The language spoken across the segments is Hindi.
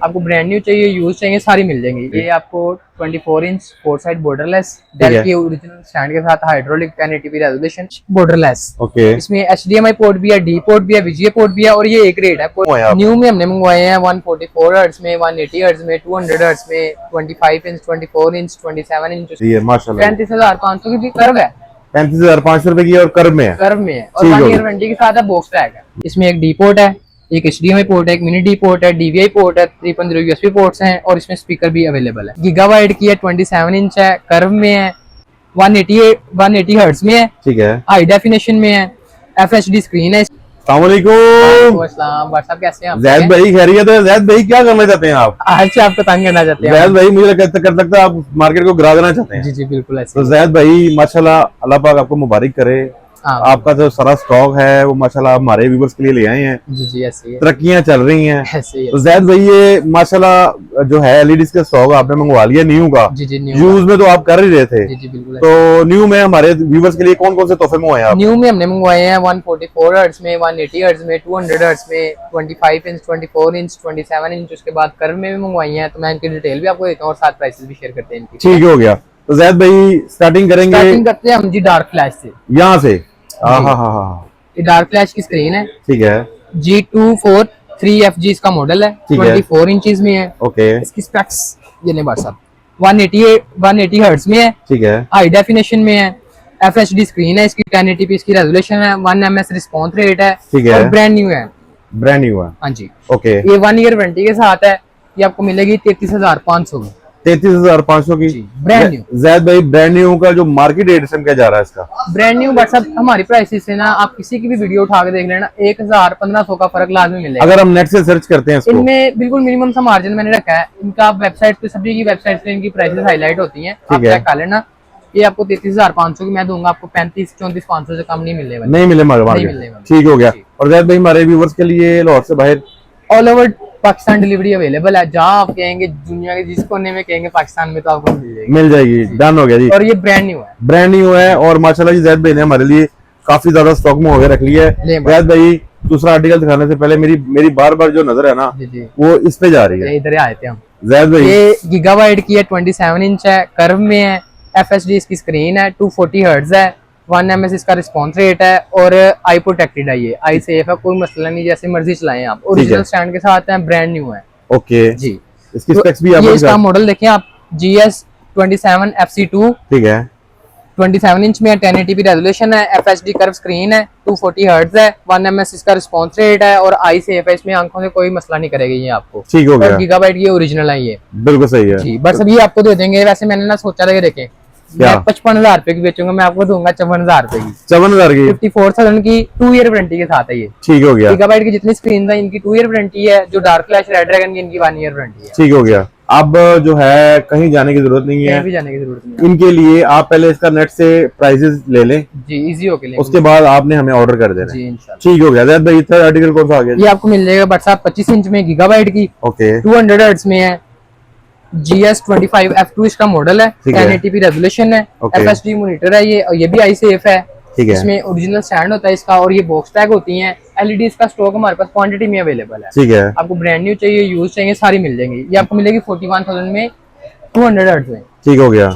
आपको ब्रांड न्यू चाहिए, यूज चाहिए, सारी मिल जाएंगी। ये आपको 24 इंच 4 साइड बॉर्डरलेस डेल की ओरिजिनल स्टैंड के साथ hydraulic 1080p resolution borderless. Okay, इसमें HDMI पोर्ट भी है, डी पोर्ट भी है, VGA पोर्ट भी है और ये एक रेट है। न्यू में हमने मंगवाए हैं 144 हर्ट्ज में, 180 हर्ट्ज में, 200 हर्ट्ज में, 25 इंच, 24 इंच, 27 इंच। ये माशाल्लाह 35,500 की भी कर्व है, 35,500 रुपए की और कर्व में है। कर्व में है और 1 ईयर वारंटी के साथ है, बॉक्स टैग है। इसमें एक डी पोर्ट है, एक HDMI पोर्ट है, एक मिनी डी पोर्ट है, DVI पोर्ट है, 3.0 USB पोर्ट्स हैं और इसमें स्पीकर भी अवेलेबल है। गीगाबाइट की है, 27 इंच है, कर्व में है, 180 हर्ट्ज में है, ठीक है, हाई डेफिनेशन में है, FHD स्क्रीन है। अस्सलाम वालेकुम। व्हाट्सएप कैसे हैं आप? जैद भाई खैरियत है? जैद भाई क्या करना चाहते हैं आप? आज से आपको तंग करना चाहते हैं? जैद भाई मुझे कर लगता है आप मार्केट को गिरा देना चाहते हैं। जी जी बिल्कुल ऐसे। तो जैद भाई माशाल्लाह, अल्लाह पाक आपको मुबारक करे। हाँ, आपका जो सारा स्टॉक है वो माशाल्लाह हमारे व्यूवर्स के लिए ले आए हैं। जी जी ऐसे ही है, तरक्कियां चल रही हैं। ऐसे ही है। तो जैद भाई ये माशाल्लाह जो है LEDs का स्टॉक आपने मंगवा लिया न्यू का। जी जी न्यू यूज में तो आप कर ही रहे थे। जी जी बिल्कुल। तो न्यू में हमारे व्यूवर्स के लिए कौन कौन से तोहफे मंगवाए आप? न्यू में हमने मंगवाए हैं 144 हर्ट्ज में, 180 हर्ट्ज में, 200 हर्ट्ज में, 25 इंच, 24 इंच, 27 इंच। उसके बाद कर्व में भी मंगवाई हैं। तो मैं इनकी डिटेल भी आपको देता हूँ और साथ प्राइसेस भी शेयर करते हैं इनकी। ठीक हो गया। तो जैद भाई स्टार्टिंग करेंगे, स्टार्टिंग करते हैं हम जी डार्क फ्लैश से। यहाँ से। हाँ, ये डार्क फ्लैश की स्क्रीन है, ठीक है, G243FG इसका मॉडल है, 24 इंचेस में है। ओके, इसकी स्पेक्स ये नहीं बात साहब, 180 हर्ट्ज में है, ठीक है, हाई डेफिनेशन में है, FHD स्क्रीन है इसकी, 1080p इसकी रेजोल्यूशन है, 1 ms रिस्पॉन्स रेट है, ठीक है, और ब्रांड न्यू है। ब्रांड न्यू है, हाँ जी, ओके। ये 1 ईयर वारंटी के साथ है। ये आपको मिलेगी 33,500 की। 33,500 की ब्रांड न्यू। जैद भाई ब्रांड न्यू का जो मार्केट रेट क्या जा रहा है इसका? ब्रांड न्यू बट सब हमारी प्राइसेस से ना, आप किसी की भी वीडियो उठा के देख लेना, 1,000-1,500 का फर्क लाजमी मिलेगा। अगर हम नेट से सर्च करते हैं इसको, इनमें बिल्कुल मिनिमम सा मार्जिन मैंने रखा है। इनका वेबसाइट पे, सभी की वेबसाइट पे इनकी प्राइसेस हाईलाइट होती हैं, आप चेक कर लेना। ये आपको 33,500 की मैं दूंगा, आपको 35-34,500 से कम नहीं मिलेगा, नहीं मिले मार्केट। ठीक हो गया। और जैद भाई हमारे व्यूवर्स के लिए लाहौर से बाहर all over Pakistan delivery available है। जहाँ आप कहेंगे, दुनिया के जिस कोने में कहेंगे पाकिस्तान में, तो आपको मिल जाएगी। डन हो गया जी। और ये ब्रांड न्यू है, ब्रांड न्यू है। और माशाल्लाह जी जैद भाई ने हमारे लिए काफी ज्यादा स्टॉक में होकर रख लिया है। जैद भाई दूसरा आर्टिकल दिखाने से पहले मेरी बार बार जो नजर है ना, वो इस पे जा रही है। इधर आए थे हम। जैद भाई ये गीगाबाइट की है, 27 इंच है, कर्व में है, FHD इसकी स्क्रीन है, 240 हर्ट्ज है, 1 ms इसका रिस्पॉन्स रेट है और आई प्रोटेक्टेड है। ये आई सेफ है, कोई मसला नहीं, जैसे मर्जी चलाएं आप। ओरिजिनल स्टैंड के साथ है, ब्रांड न्यू है। ओके जी। इसकी स्पेक्स भी ये इसका मॉडल देखें आप, GS27FC2, ठीक है, 27 इंच में है, 1080p रेजोल्यूशन है, FHD कर्व स्क्रीन है, 240 हर्ट्ज है, 1 ms इसका रिस्पॉन्स रेट है और आई सेफ है। इसमें आंखों से कोई मसला नहीं करेगी ये आपको। ठीक हो गया। गीगाबाइट ये ओरिजिनल है, ये बिल्कुल सही है जी। बस अभी आपको दे देंगे। वैसे मैंने ना सोचा था कि देखें, मैं 55,000 रुपए की बेचूंगा, मैं आपको दूंगा 54,000 रुपए की। 54,000 की 54,000 की 2 ईयर वारंटी के साथ है ये। ठीक हो गया। गीगाबाइट की जितनी स्क्रीन है इनकी 2 ईयर वारंटी है। जो डार्क फ्लैश रेड ड्रैगन की इनकी 1 ईयर वारंटी है। ठीक हो गया। अब जो है कहीं जाने की जरूरत नहीं है, कहीं भी जाने की जरूरत नहीं है। इनके लिए आप पहले इसका नेट से प्राइसेस ले लें जी, इजी हो के उसके बाद आपने हमें ऑर्डर कर देना जी है। इंशाल्लाह। ठीक हो गया। जैद भाई थर्ड आर्टिकल कौन सा आ गया? ये आपको मिल जाएगा व्हाट्सएप 25 इंच में, गीगाबाइट की, ओके, 200 हर्ट्ज में है, GS25F2 इसका मॉडल है, 1080p रेजोल्यूशन है, FHD मॉनिटर है ये, और ये भी आई सेफ है। इसमें ओरिजिनल स्टैंड होता है इसका और ये बॉक्स टैग होती हैं। LEDs का स्टॉक हमारे पास क्वांटिटी में अवेलेबल है। ठीक है, आपको ब्रांड न्यू चाहिए, यूज चाहिए, सारी मिल जाएंगी। ये आपको मिलेगी 41,000 में, 200 हर्ट्ज में। ठीक हो गया।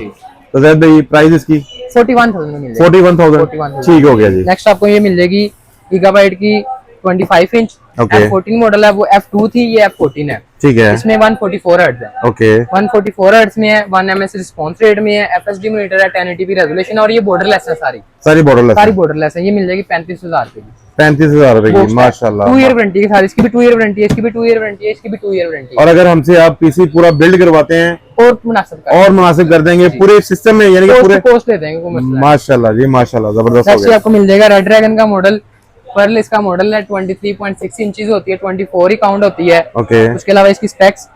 तो जैद भाई प्राइस इसकी 41,000 में मिल जाएगी। 41,000। ठीक हो गया जी। नेक्स्ट आपको ये मिल जाएगी गीगाबाइट की 25 इंच, F14 मॉडल है, वो F2 थी, ये F14 है। ठीक है, इसमें 144 हर्ट्ज है। ओके, 144 हर्ट्ज में है, 1 ms रिस्पॉन्स रेट में है, FHD मॉनिटर है, 1080p रेजोल्यूशन और ये बॉर्डरलेस है, सारी बॉर्डरलेस है। ये मिल जाएगी 35,000 रुपए की। 35,000 रुपए की, माशाल्लाह। 2 ईयर वारंटी के साथ। इसकी भी 2 ईयर वारंटी है, इसकी भी 2 ईयर वारंटी है, इसकी भी 2 ईयर वारंटी है। और अगर हमसे आप पीसी पूरा बिल्ड करवाते हैं और मुनासिब कर देंगे पूरे सिस्टम में, यानी कि पूरे कॉस्ट दे देंगे, कोई मसला नहीं। माशाल्लाह जी, माशाल्लाह, जबरदस्त हो नेक्स्ट गया। आपको मिल जाएगा रेड ड्रैगन का मॉडल, पर्ल इसका मॉडल है, 23.6 इंचेस होती है, 24 ही काउंट होती है। ओके, उसके अलावा इसकी स्पेक्स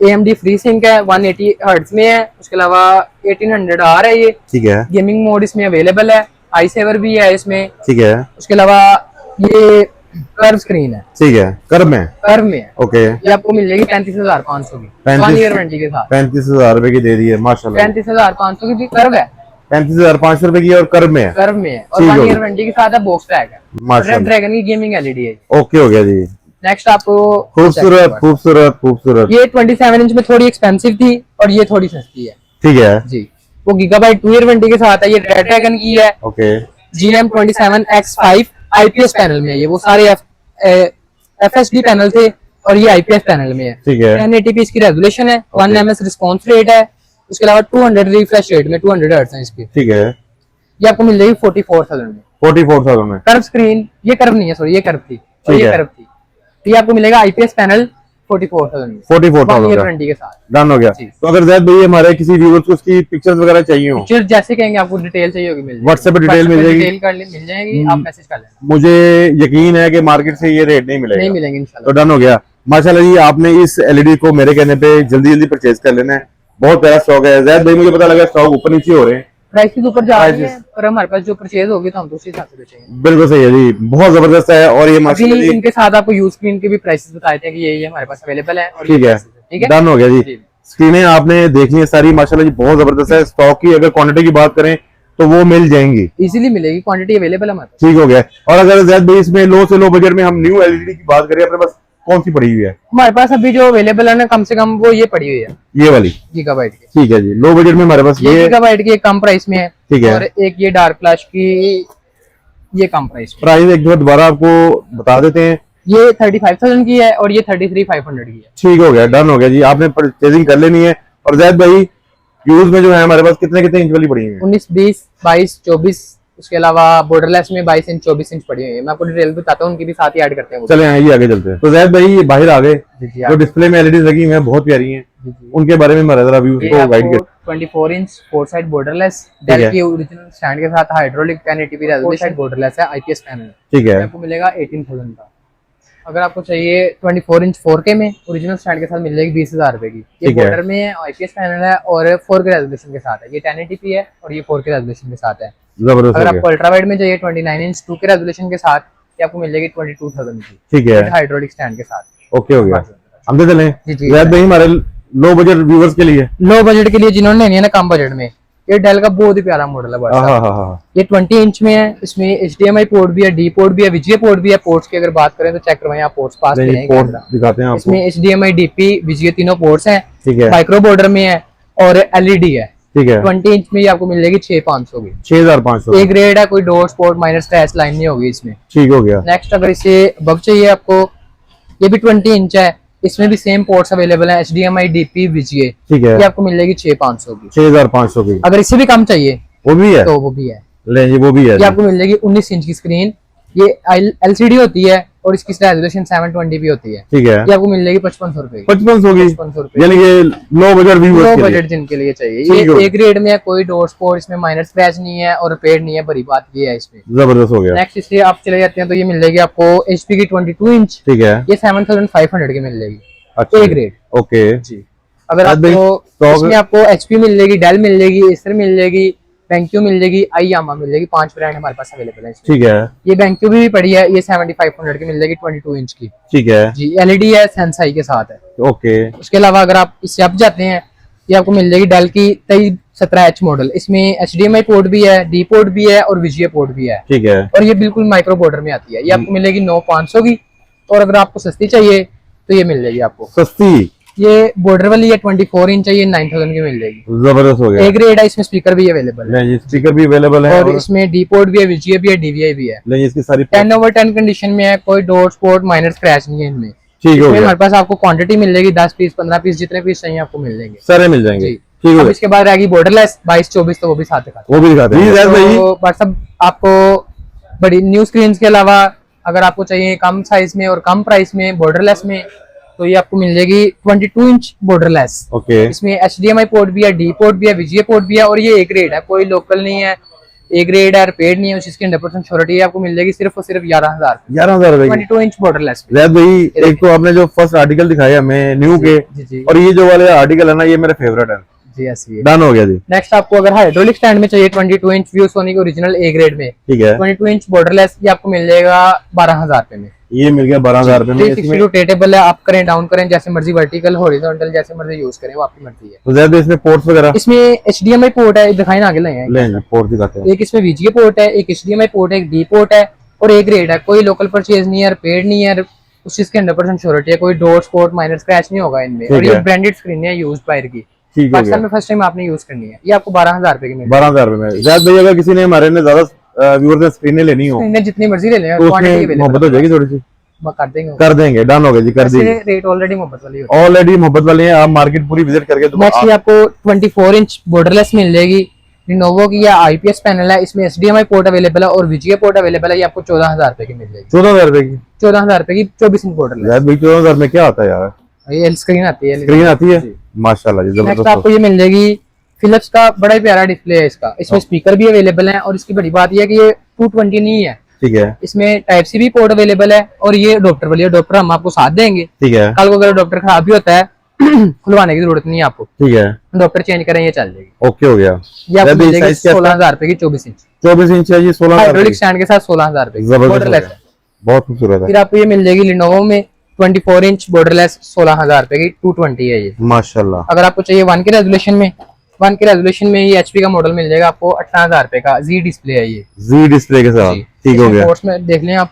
AMD फ्री सिंक है, 180 हर्ट्ज में है। उसके अलावा 1800R है ये। ठीक है, गेमिंग मोड इसमें अवेलेबल है, आई सेवर भी है इसमें। ठीक है। उसके अलावा ये कर्व स्क्रीन है, ठीक है, कर्व में है। ओके, ये आपको मिल जाएगी 35,500 की, 1 ईयर वारंटी के साथ। 35,000 रुपए की दे दी है, माशाल्लाह। 35,500 की भी कर्व है, 35,500 रुपए की और कर्व में है। और 1 ईयर वारंटी के साथ है, बॉक्स टैग है। माशाल्लाह। रेड ड्रैगन की गेमिंग LED है। ओके हो गया जी। नेक्स्ट आपको खूबसूरत खूबसूरत खूबसूरत। ये 27 इंच में थोड़ी एक्सपेंसिव थी और ये थोड़ी सस्ती है। ठीक है जी, वो गीगाबाइट 2 ईयर वारंटी के साथ है। ये रेडड्रैगन की है। ओके। GM27X5 आईपीएस पैनल में है। ये वो सारे FSD पैनल थे और ये आईपीएस पैनल में है। ठीक है। 1080p इसकी रेजोल्यूशन है। 1 ms रिस्पॉन्स रेट है। उसके अलावा 200 रिफ्रेश रेट में 200 हर्ट्ज है इसकी। ठीक है। ये आपको मिल जाएगी 44,000 में। 44,000 में। कर्व स्क्रीन, ये कर्व नहीं है, सॉरी, ये कर्व थी और ठीक ये है। कर्व थी। तो ये आपको मिलेगा आईपीएस पैनल 44,000 में, 44,000 ईयर का वारंटी के साथ। डन हो गया। जी। तो अगर जैद भाई हमारे किसी व्यूअर्स को उसकी पिक्चर्स वगैरह चाहिए हो, पिक्चर जैसे कहेंगे आपको डिटेल चाहिए होगी, मिल जाएगी। WhatsApp पे डिटेल मिल जाएगी? डिटेल मिल जाएगी, आप मैसेज कर लेना। मुझे यकीन है कि मार्केट से ये रेट नहीं मिलेगा। नहीं मिलेंगे तो इंशाल्लाह। डन हो गया। माशाल्लाह जी, आपने इस एलईडी को मेरे कहने पे जल्दी जल्दी परचेज कर लेना है। बहुत प्यारा स्टॉक है। जैद भाई मुझे पता लगा स्टॉक ऊपर नीचे हो रहे हैं, प्राइसेस ऊपर जा रही है, Prices। और हमारे पास जो परचेज होगी तो हम तो उसी हिसाब से बेचेंगे। बिल्कुल सही है जी, बहुत जबरदस्त है। और ये अभी माशाल्लाह जी इनके साथ आपको यूज स्क्रीन के भी प्राइसेस बताए थे कि ये हमारे पास अवेलेबल है और ठीक ये है, prices है। ठीक है, डन हो गया जी। जी। स्क्रीनें आपने देखनी है सारी, माशाल्लाह जी बहुत जबरदस्त है। स्टॉक की अगर क्वांटिटी की बात करें तो वो मिल जाएंगी, इजीली मिलेगी, क्वांटिटी अवेलेबल है हमारे पास। ठीक हो गया। और अगर जैद भाई इसमें लो से लो बजट में हम न्यू एलईडी की बात करें, अपने पास कौन सी पड़ी हुई है? हमारे पास अभी जो अवेलेबल है ना, कम से कम वो ये पड़ी हुई है, ये वाली। गीगाबाइट की। ठीक है जी, लो बजट में हमारे पास ये ये गीगाबाइट की एक कम प्राइस में है। ठीक है। और एक ये डार्क फ्लैश की, ये कम प्राइस में। प्राइस एक बार दोबारा आपको बता देते हैं। ये 35,000 की है और ये 33,500 की है। ठीक हो गया, डन हो गया जी, आपने परचेजिंग कर लेनी है। और जैद भाई यूज में जो है हमारे पास कितने कितने इंच वाली पड़ी हुई है? 19, 20, 22, 24, उसके अलावा बॉर्डरलेस में 22 इंच, 24 इंच पड़ी हुई है। मैं आपको डिटेल बताता हूँ, उनकी भी साथ ही ऐड करते हैं वो। चले आइए आगे चलते हैं। तो जैद भाई ये बाहर आ गए, जी जी, जो डिस्प्ले में एलईडी लगी हुई है बहुत प्यारी हैं, जी जी। उनके बारे में हमारा जरा व्यू ये को गाइड आपको कर। 24 इंच 4 साइड बॉर्डरलेस ठीक है। डेल की ओरिजिनल स्टैंड के साथ हाइड्रोलिक 1080p रेजोल्यूशन बॉर्डरलेस है, आईपीएस पैनल। ठीक है। आपको मिलेगा 18,000 का। अगर आपको चाहिए 24 इंच 4K में ओरिजिनल स्टैंड के साथ मिल जाएगी 20,000 रुपए की। ये ठीक है। बॉर्डर में है, आईपीएस पैनल है और 4K रेजोल्यूशन के साथ है। ये 1080p है और ये 4K रेजोल्यूशन के साथ है। जबरदस्त अगर हो गया। आपको अल्ट्रा वाइड में चाहिए 29 इंच 2K रेजोल्यूशन के साथ, ये आपको मिल जाएगी 22,000 की, ठीक है, हाइड्रोलिक स्टैंड के साथ। ओके हो गया। हम तो चलें जी जी। जैद भाई हमारे लो बजट व्यूअर्स के लिए। लो बजट के लिए जिन्होंने लेनी है ना कम बजट में, ये डेल का बहुत ही प्यारा मॉडल है बड़ा सा। हाँ हाँ हाँ, ये 20 इंच में है। इसमें HDMI पोर्ट भी है, डी पोर्ट भी है, VGA पोर्ट भी है। पोर्ट्स की अगर बात करें तो चेक करवाएं आप, पोर्ट्स पास में हैं पोर्ट कैमरा। दिखाते हैं आपको। इसमें HDMI, DP, VGA तीनों पोर्ट्स हैं। ठीक है, माइक्रो बॉर्डर में है और LED है। ठीक है। 20 इंच में ये आपको मिल जाएगी 6,500 की। 6,500 ए ग्रेड है, कोई dot spot minor scratch line नहीं होगी इसमें। ठीक हो गया। नेक्स्ट अगर इसे बग चाहिए आपको, ये भी 20 इंच है। इसमें भी सेम पोर्ट्स अवेलेबल हैं, HDMI, DP, VGA। ठीक है, ये आपको मिल जाएगी 6,500 की। 6,500 की अगर इससे भी कम चाहिए वो भी है, तो वो भी है। ले जी वो भी है ये आपको मिल जाएगी 19 इंच की स्क्रीन। ये LCD होती है और इसकी रेजोल्यूशन 720p होती है। ठीक है। ये आपको मिल जाएगी 5500 रुपए की। 5500 की, 5500 रुपए। यानी कि लो बजट व्यूअर्स लो के लिए। बजट जिनके लिए चाहिए। ठीक है। ये A ग्रेड में है, कोई डॉट स्पॉट इसमें माइनर स्क्रैच नहीं है और रिपेयर नहीं है, बड़ी बात ये है इसमें। जबरदस्त हो गया। नेक्स्ट इससे आप चले जाते हैं तो ये मिल जाएगी आपको HP की 22 इंच। ठीक है, ये 7,500 की मिल जाएगी, अच्छा A ग्रेड। ओके। जी। अगर आज भाई, आपको तो इसमें आपको HP मिल जाएगी, डेल मिल जाएगी, एसर मिल जाएगी, बेंक्यू मिल जाएगी, आईयामा मिल जाएगी। 5 ब्रांड हमारे पास अवेलेबल है इसमें। ठीक है, ये बेंक्यू भी पड़ी है, ये 7,500 की मिल जाएगी 22 इंच की। ठीक है, जी, LED है, सेंसाई के साथ है। ओके। उसके अलावा अगर आप इससे अब जाते हैं, ये आपको मिल जाएगी डेल की 2317H मॉडल। इसमें HDMI पोर्ट भी है, डी पोर्ट भी है और VGA पोर्ट भी है। ठीक है, और ये बिल्कुल माइक्रो बॉर्डर में आती है। ये आपको मिलेगी 9,500 की। और अगर आपको सस्ती चाहिए तो ये मिल जाएगी आपको सस्ती, ये बॉर्डर वाली है 24 इंच है, ये 9,000 की मिल जाएगी। जबरदस्त हो गया। A ग्रेड है, इसमें स्पीकर भी अवेलेबल है ले जी स्पीकर भी अवेलेबल है और इसमें डी पोर्ट भी है, VGA भी है, DVI भी है। ले जी इसकी सारी 10/10 कंडीशन में है, कोई डॉट स्पॉट माइनर स्क्रैच नहीं है इनमें। ठीक हो इसमें गया। हमारे पास आपको क्वांटिटी मिल जाएगी 10 पीस, 15 पीस, जितने पीस चाहिए आपको मिल जाएंगे। सारे मिल जाएंगे। जी। ठीक हो अब गया, इसके बाद रहेगी बॉर्डरलेस 22-24, तो वो भी साथ दिखाते वो भी दिखाते हैं। जैद भाई हैं। तो व्हाट्सएप आपको बड़ी न्यू स्क्रीन के अलावा अगर आपको चाहिए कम साइज में और कम प्राइस में बॉर्डरलेस में, तो ये आपको मिल जाएगी 22 इंच बॉर्डरलेस। ओके, इसमें HDMI पोर्ट भी है, डी पोर्ट भी है, VGA पोर्ट भी है और ये A ग्रेड है, कोई लोकल नहीं है। A ग्रेड है, रिपेयर नहीं है, उसकी 100% श्योरिटी है। आपको मिल जाएगी सिर्फ और सिर्फ 11,000, 11,000 रुपए की। 22 इंच बॉर्डरलेस। जैद भाई एक तो आपने जो फर्स्ट आर्टिकल दिखाया हमें न्यू के, जी जी और ये जो वाले आर्टिकल है ना, ये मेरे फेवरेट है। जी, ऐसी है। डन हो गया जी। नेक्स्ट आपको अगर हाइड्रोलिक स्टैंड में चाहिए 22 inch ViewSonic original A grade में, ठीक है, 22 इंच बॉर्डरलेस, ये आपको मिल जाएगा 12,000 रुपए में। ये मिल गया 12,000 रुपए में। 360 रोटेटेबल है, अप करें डाउन करें जैसे मर्जी, वर्टिकल हॉरिजॉन्टल जैसे मर्जी यूज करें, वो आपकी मर्जी है। तो जैद भाई इसमें पोर्ट्स वगैरह इसमें HDMI पोर्ट है, दिखाई ना आगे लगे लेंगे, पोर्ट दिखाते हैं। एक इसमें VGA पोर्ट है, एक HDMI पोर्ट है, एक डी पोर्ट है और A ग्रेड है, कोई लोकल परचेज नहीं है, रिपेयर नहीं है, उस चीज की 100% श्योरिटी है, कोई डोर स्पॉट माइनर स्क्रैच नहीं होगा इनमें। और ये ब्रांडेड स्क्रीन है, यूज्ड बायर की, ठीक हो पाकिस्तान गया। में फर्स्ट टाइम आपने यूज करनी है। ये आपको 12,000 रुपए की मिलेगी। 12,000 रुपए में जैद भाई, अगर किसी ने हमारे ने ज्यादा व्यूअर्स ने स्क्रीनें लेनी हो स्क्रीनें जितनी मर्जी ले लें, तो क्वांटिटी उसमें मोहब्बत हो जाएगी थोड़ी सी, कर देंगे। कर देंगे, डन हो गया जी, कर दी। रेट ऑलरेडी मोहब्बत वाली होती है। ऑलरेडी मोहब्बत वाले हैं, आप मार्केट पूरी विजिट करके तो नेक्स्ट ये आपको 24 इंच बॉर्डरलेस मिल जाएगी। लिनोवो की या आईपीएस पैनल है, इसमें HDMI पोर्ट अवेलेबल है और VGA पोर्ट अवेलेबल है। ये आपको 14,000 रुपए की मिल जाएगी। 14,000 रुपए की, 14,000 रुपए की 24 इंच बॉर्डरलेस। जैद भाई 14,000 में क्या आता है यार? ये स्क्रीन आती है, स्क्रीन आती है, माशाल्लाह जी, नेक्स्ट जबरदस्त। आपको ये मिल जाएगी फिलिप्स का, बड़ा ही प्यारा डिस्प्ले है इसका। इसमें स्पीकर भी अवेलेबल है और इसकी बड़ी बात यह है कि ये 220 नहीं है, ठीक है, इसमें टाइप सी भी पोर्ट अवेलेबल है। और ये अडॉप्टर वाली अडॉप्टर हम आपको साथ देंगे। ठीक है, कल को अगर अडॉप्टर खराब भी होता है खुलवाने की जरूरत नहीं है आपको, ठीक है, अडॉप्टर चेंज करें ये चल जाएगी। ओके हो गया। ये आपको जैद भाई मिल जाएगी साइज क्या है? 16,000 रुपए की 24 इंच 24 इंच है जी, 16,000 हाइड्रोलिक स्टैंड के साथ 16,000 रुपए की जबरदस्त हो बॉर्डरलेस गया। है। बहुत खूबसूरत है, फिर आपको ये मिल जाएगी लिनोवो में 24 इंच बॉर्डरलेस 16,000 रुपए की 220 है ये। माशाल्लाह। अगर आपको चाहिए 1K रेजोल्यूशन में ये HP का मॉडल मिल जाएगा आपको 18,000 रुपए का। जी डिस्प्ले है ये, जी डिस्प्ले के साथ, ठीक हो गया। पोर्ट्स में देख लें आप,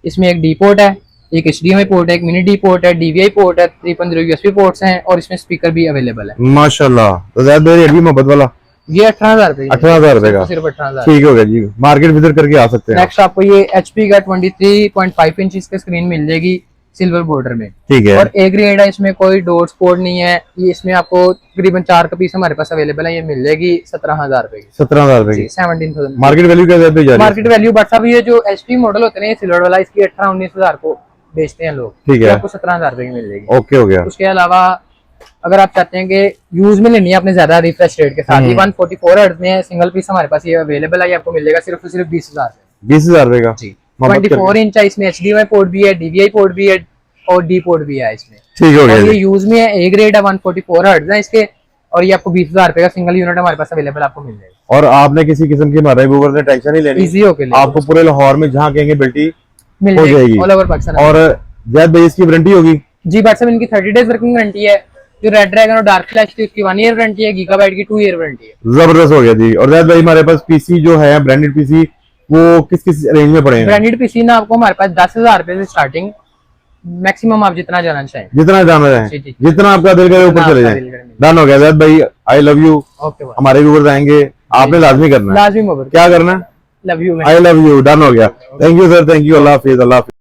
इसमें एक डी पोर्ट है, एक HDMI पोर्ट है, एक मिनी डी पोर्ट है, DVI पोर्ट है, 3.0 USB पोर्ट्स हैं और इसमें स्पीकर भी अवेलेबल है। माशाल्लाह। तो जैद भाई रेट भी मोहब्बत वाला ये 18,000 रुपए 18,000 रुपए का, सिर्फ 18,000। ठीक हो गया जी, मार्केट विजिट करके आ सकते हैं। नेक्स्ट आपको ये HP का 23.5 इंच की स्क्रीन मिल जाएगी सिल्वर बॉर्डर में, ठीक है, और ए ग्रेड है, इसमें कोई डॉट स्पॉट नहीं है। ये इसमें आपको तकरीबन 4 का पीस हमारे पास अवेलेबल है। ये मिल जाएगी 17,000 रुपए की, 17,000 रुपए की। 17,000। मार्केट वैल्यू क्या जैद भाई जा रही है? मार्केट वैल्यू बट साहब ये जो HP मॉडल होते हैं सिल्वर वाला, इसकी 18-19,000 को बेचते हैं लोग, ठीक है, आपको 17,000 रुपए की मिल जाएगी। ओके हो गया। उसके अलावा अगर आप चाहते हैं कि यूज में लेनी है अपने ज्यादा रिफ्रेश रेट के साथ, ये 144 हर्ट्ज में सिंगल पीस हमारे पास ये अवेलेबल है। ये आपको मिलेगा सिर्फ 20,000 20,000 रुपए का, जी। 24 इंच है, इसमें HDMI पोर्ट भी है, DVI पोर्ट भी है और D पोर्ट भी है इसमें, ठीक हो और गया ये जी। यूज में है, A ग्रेड है, 144 हर्ट्ज है इसके, और ये आपको 20,000 रुपए का सिंगल यूनिट हमारे पास अवेलेबल आपको मिल जाएगा। और आपने किसी किस्म की हमारे व्यूअर्स ने टेंशन नहीं लेनी, इजी होके आपको पूरे लाहौर में जहाँ कहेंगे बिल्टी मिल हो जाएगी। All over Pakistan. और जैद भाई इसकी वारंटी होगी? जी बट साहब इनकी 30 डेज वर्किंग वारंटी है। जो रेड ड्रैगन और डार्क फ्लैश थी उसकी 1 ईयर वारंटी है, गीगाबाइट की 2 ईयर वारंटी है। जबरदस्त हो गया जी। और जैद भाई हमारे पास पीसी जो है ब्रांडेड पीसी, वो किस किस रेंज में पड़ेंगे? ब्रांडेड पीसी ना आपको हमारे पास 10,000 रुपए से स्टार्टिंग, मैक्सिमम आप जितना जाना चाहें, जितना जाना है, जी, जी। जितना आपका दिल करे ऊपर चले जाए। डन हो गया जैद भाई, आई लव यू। ओके भाई, हमारे व्यूअर्स आएंगे, आपने लाजमी करना है। लाजमी मोबाइल, क्या करना है? Love you. I love you, done हो गया। Thank you sir, thank you, Allah Hafiz, Allah Hafiz.